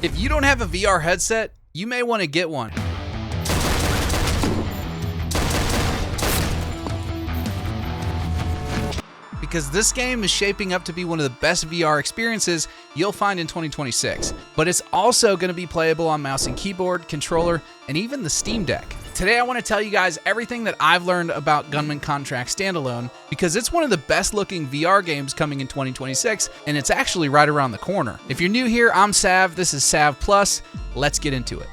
If you don't have a VR headset, you may want to get one. Because this game is shaping up to be one of the best VR experiences you'll find in 2026. But it's also going to be playable on mouse and keyboard, controller, and even the Steam Deck. Today I want to tell you guys everything that I've learned about Gunman Contracts Standalone, because it's one of the best looking VR games coming in 2026, and it's actually right around the corner. If you're new here, I'm Sav, this is Sav Plus. Let's get into it.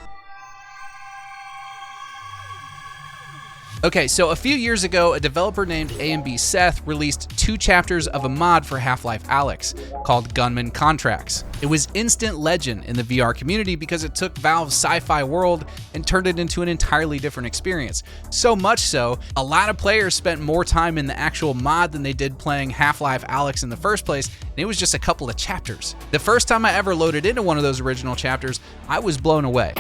Okay, so a few years ago, a developer named A&B Seth released 2 chapters of a mod for Half-Life Alyx called Gunman Contracts. It was instant legend in the VR community because it took Valve's sci-fi world and turned it into an entirely different experience. So much so, a lot of players spent more time in the actual mod than they did playing Half-Life Alyx in the first place, and it was just a couple of chapters. The first time I ever loaded into one of those original chapters, I was blown away.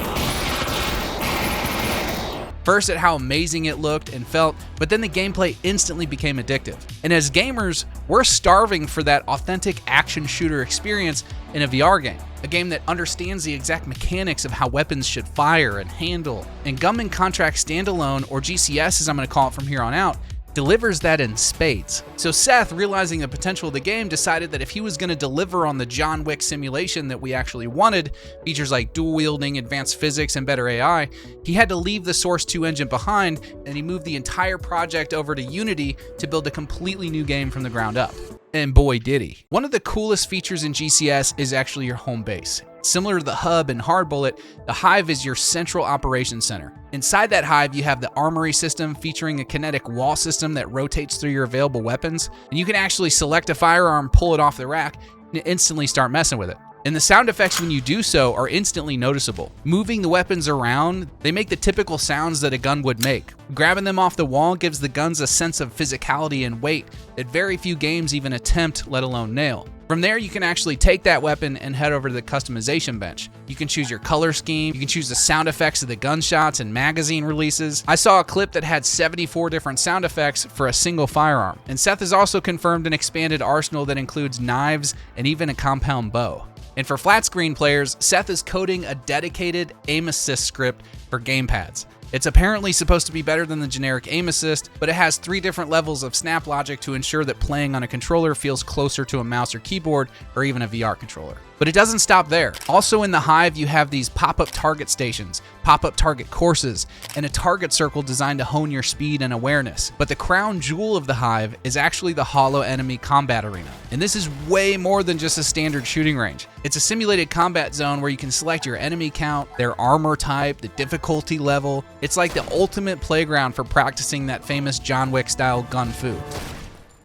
First at how amazing it looked and felt, but then the gameplay instantly became addictive. And as gamers, we're starving for that authentic action shooter experience in a VR game. A game that understands the exact mechanics of how weapons should fire and handle. And Gunman Contracts Standalone, or GCS as I'm going to call it from here on out, delivers that in spades. So Seth, realizing the potential of the game, decided that if he was going to deliver on the John Wick simulation that we actually wanted, features like dual wielding, advanced physics, and better AI, he had to leave the Source 2 engine behind, and he moved the entire project over to Unity to build a completely new game from the ground up. And boy did he. One of the coolest features in GCS is actually your home base. Similar to the hub in Hard Bullet, the Hive is your central operations center. Inside that Hive, you have the armory system featuring a kinetic wall system that rotates through your available weapons, and you can actually select a firearm, pull it off the rack, and instantly start messing with it. And the sound effects when you do so are instantly noticeable. Moving the weapons around, they make the typical sounds that a gun would make. Grabbing them off the wall gives the guns a sense of physicality and weight that very few games even attempt, let alone nail. From there, you can actually take that weapon and head over to the customization bench. You can choose your color scheme, you can choose the sound effects of the gunshots and magazine releases. I saw a clip that had 74 different sound effects for a single firearm. And Seth has also confirmed an expanded arsenal that includes knives and even a compound bow. And for flat screen players, Seth is coding a dedicated aim assist script for gamepads. It's apparently supposed to be better than the generic aim assist, but it has 3 different levels of snap logic to ensure that playing on a controller feels closer to a mouse or keyboard or even a VR controller. But it doesn't stop there. Also in the Hive, you have these pop-up target stations, pop-up target courses, and a target circle designed to hone your speed and awareness. But the crown jewel of the Hive is actually the Hollow Enemy Combat Arena. And this is way more than just a standard shooting range. It's a simulated combat zone where you can select your enemy count, their armor type, the difficulty level. It's like the ultimate playground for practicing that famous John Wick style gun fu.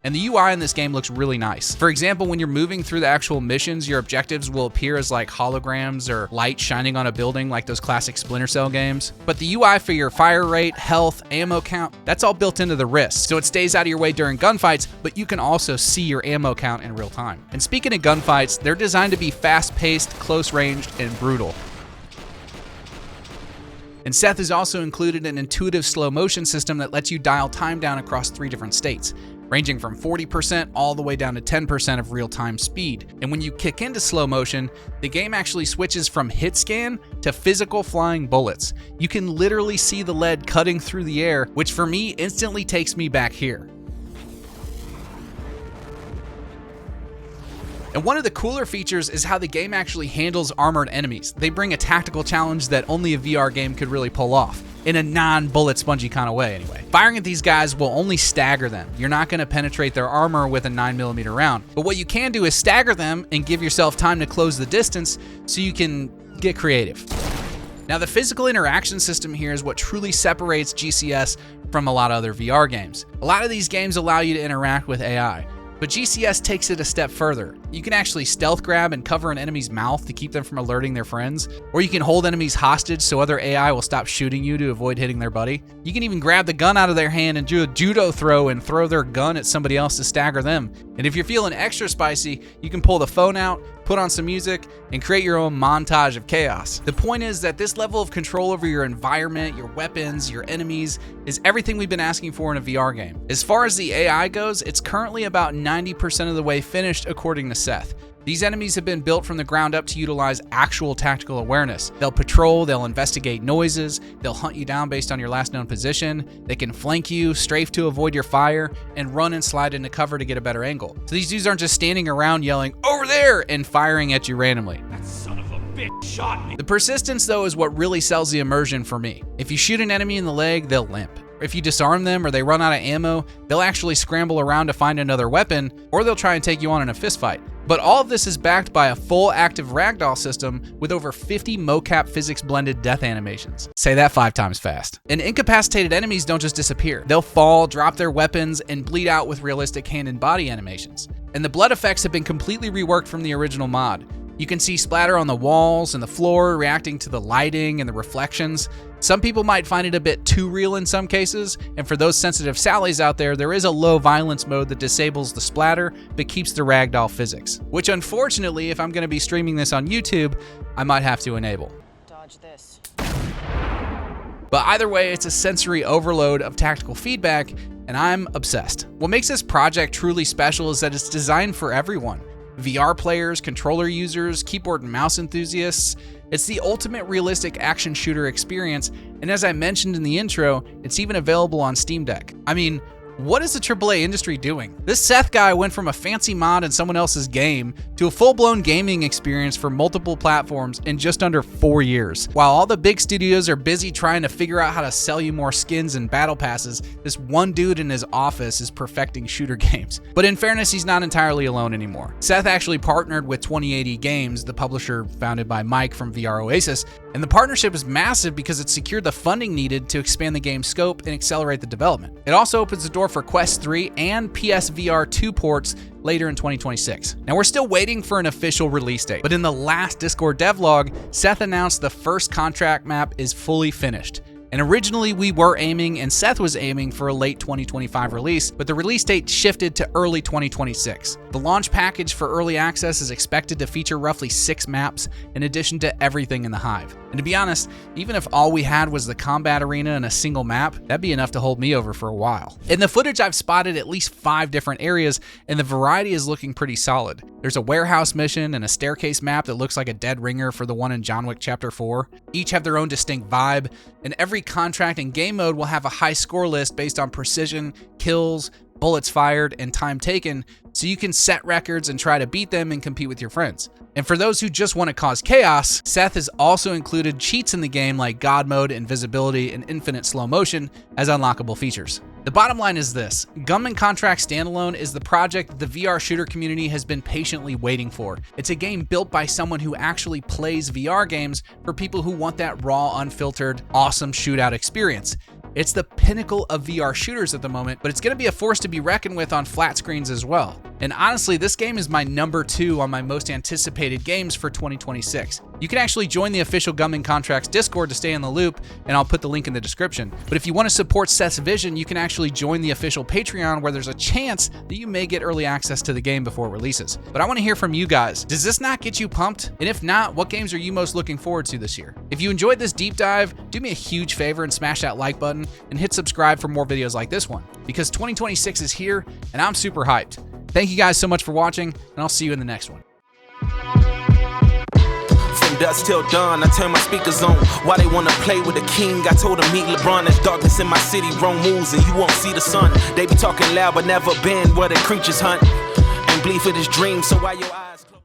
And the UI in this game looks really nice. For example, when you're moving through the actual missions, your objectives will appear as like holograms or light shining on a building like those classic Splinter Cell games. But the UI for your fire rate, health, ammo count, that's all built into the wrist. So it stays out of your way during gunfights, but you can also see your ammo count in real time. And speaking of gunfights, they're designed to be fast-paced, close-ranged, and brutal. And Seth has also included an intuitive slow motion system that lets you dial time down across 3 different states, ranging from 40% all the way down to 10% of real-time speed. And when you kick into slow motion, the game actually switches from hit scan to physical flying bullets. You can literally see the lead cutting through the air, which for me instantly takes me back here. And one of the cooler features is how the game actually handles armored enemies. They bring a tactical challenge that only a VR game could really pull off, in a non-bullet spongy kind of way anyway. Firing at these guys will only stagger them. You're not going to penetrate their armor with a 9mm round. But what you can do is stagger them and give yourself time to close the distance so you can get creative. Now the physical interaction system here is what truly separates GCS from a lot of other VR games. A lot of these games allow you to interact with AI. But GCS takes it a step further. You can actually stealth grab and cover an enemy's mouth to keep them from alerting their friends, or you can hold enemies hostage so other AI will stop shooting you to avoid hitting their buddy. You can even grab the gun out of their hand and do a judo throw and throw their gun at somebody else to stagger them. And if you're feeling extra spicy, you can pull the phone out, put on some music, and create your own montage of chaos. The point is that this level of control over your environment, your weapons, your enemies, is everything we've been asking for in a VR game. As far as the AI goes, it's currently about 90% of the way finished according to Seth. These enemies have been built from the ground up to utilize actual tactical awareness. They'll patrol, they'll investigate noises, they'll hunt you down based on your last known position, they can flank you, strafe to avoid your fire, and run and slide into cover to get a better angle. So these dudes aren't just standing around yelling, "Over there!" and firing at you randomly. That son of a bitch shot me. The persistence, though, is what really sells the immersion for me. If you shoot an enemy in the leg, they'll limp. If you disarm them or they run out of ammo, they'll actually scramble around to find another weapon, or they'll try and take you on in a fistfight. But all of this is backed by a full active ragdoll system with over 50 mocap physics blended death animations. Say that 5 times fast. And incapacitated enemies don't just disappear. They'll fall, drop their weapons, and bleed out with realistic hand and body animations. And the blood effects have been completely reworked from the original mod. You can see splatter on the walls and the floor, reacting to the lighting and the reflections. Some people might find it a bit too real in some cases, and for those sensitive Sallies out there, there is a low violence mode that disables the splatter but keeps the ragdoll physics, which unfortunately, if I'm going to be streaming this on YouTube, I might have to enable. Dodge this. But either way, it's a sensory overload of tactical feedback, and I'm obsessed. What makes this project truly special is that it's designed for everyone. VR players, controller users, keyboard and mouse enthusiasts. It's the ultimate realistic action shooter experience, and as I mentioned in the intro, it's even available on Steam Deck. I mean, what is the AAA industry doing? This Seth guy went from a fancy mod in someone else's game to a full-blown gaming experience for multiple platforms in just under 4 years. While all the big studios are busy trying to figure out how to sell you more skins and battle passes, this one dude in his office is perfecting shooter games. But in fairness, he's not entirely alone anymore. Seth actually partnered with 2080 Games, the publisher founded by Mike from VR Oasis, and the partnership is massive because it secured the funding needed to expand the game's scope and accelerate the development. It also opens the door for Quest 3 and PSVR 2 ports later in 2026. Now we're still waiting for an official release date, but in the last Discord devlog, Seth announced the first contract map is fully finished. And originally we were aiming, and Seth was aiming for a late 2025 release, but the release date shifted to early 2026. The launch package for early access is expected to feature roughly 6 maps in addition to everything in the Hive. And to be honest, even if all we had was the combat arena and a single map, that'd be enough to hold me over for a while. In the footage, I've spotted at least 5 different areas, and the variety is looking pretty solid. There's a warehouse mission and a staircase map that looks like a dead ringer for the one in John Wick Chapter 4. Each have their own distinct vibe, and every contract and game mode will have a high score list based on precision, kills, bullets fired, and time taken, so you can set records and try to beat them and compete with your friends. And for those who just want to cause chaos, Seth has also included cheats in the game like God mode, invisibility, and infinite slow motion as unlockable features. The bottom line is this: Gunman Contracts Standalone is the project the VR shooter community has been patiently waiting for. It's a game built by someone who actually plays VR games for people who want that raw, unfiltered, awesome shootout experience. It's the pinnacle of VR shooters at the moment, but it's going to be a force to be reckoned with on flat screens as well. And honestly, this game is my number 2 on my most anticipated games for 2026. You can actually join the official Gunman Contracts Discord to stay in the loop, and I'll put the link in the description. But if you want to support Seth's vision, you can actually join the official Patreon, where there's a chance that you may get early access to the game before it releases. But I want to hear from you guys. Does this not get you pumped? And if not, what games are you most looking forward to this year? If you enjoyed this deep dive, do me a huge favor and smash that like button and hit subscribe for more videos like this one, because 2026 is here and I'm super hyped. Thank you guys so much for watching, and I'll see you in the next one. From dusk till dawn, I turn my speakers on. Why they wanna play with the king? I told them meet LeBron. There's darkness in my city, wrong moves, and you won't see the sun. They be talking loud, but never been where the creatures hunt and bleed for this dream. So why your eyes closed?